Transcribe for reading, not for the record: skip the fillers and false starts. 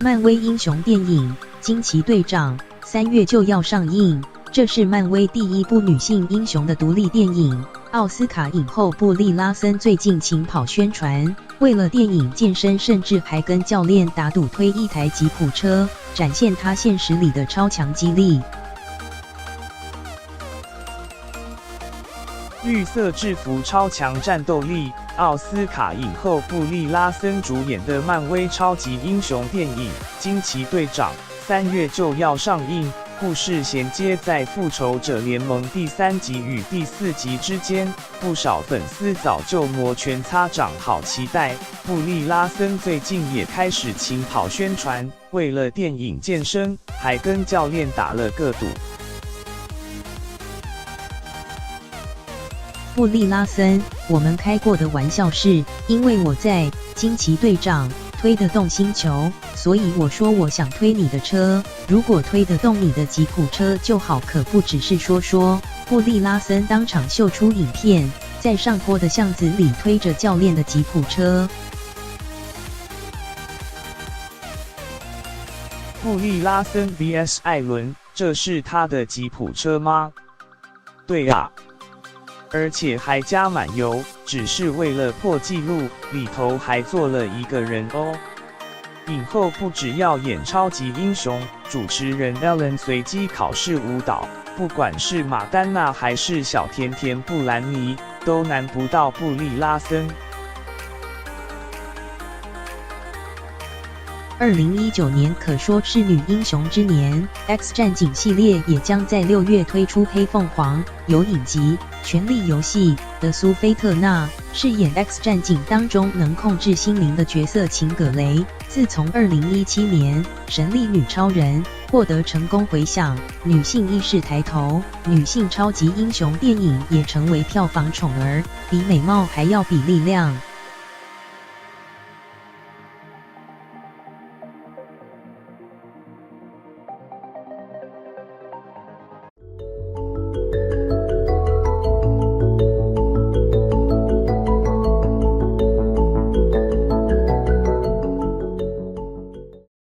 漫威英雄电影《惊奇队长》3月就要上映，这是漫威第一部女性英雄的独立电影。奥斯卡影后布莉拉森最近勤跑宣传，为了电影健身，甚至还跟教练打赌推一台吉普车，展现她现实里的超强肌力。绿色制服超强战斗力，奥斯卡影后布莉拉森主演的漫威超级英雄电影《惊奇队长》3月就要上映。故事衔接在《复仇者联盟》第3集与第4集之间，不少粉丝早就摩拳擦掌，好期待。布莉拉森最近也开始勤跑宣传，为了电影健身，还跟教练打了个赌。布莉拉森，我们开过的玩笑是，因为我在惊奇队长推得动星球，所以我说我想推你的车，如果推得动你的吉普车就好，可不只是说说。布莉拉森当场秀出影片，在上坡的巷子里推着教练的吉普车。布莉拉森 vs 艾伦，这是他的吉普车吗？对啊。而且还加满油，只是为了破纪录，里头还做了一个人哦。影后不只要演超级英雄，主持人 Ellen 随机考试舞蹈，不管是马丹娜还是小甜甜布兰妮，都难不到布莉拉森。2019年可说是女英雄之年 ，X 战警系列也将在6月推出。黑凤凰由影集《权力游戏》的苏菲特纳饰演 X 战警当中能控制心灵的角色秦葛雷。自从2017年《神力女超人》获得成功回响，女性意识抬头，女性超级英雄电影也成为票房宠儿，比美貌还要比力量。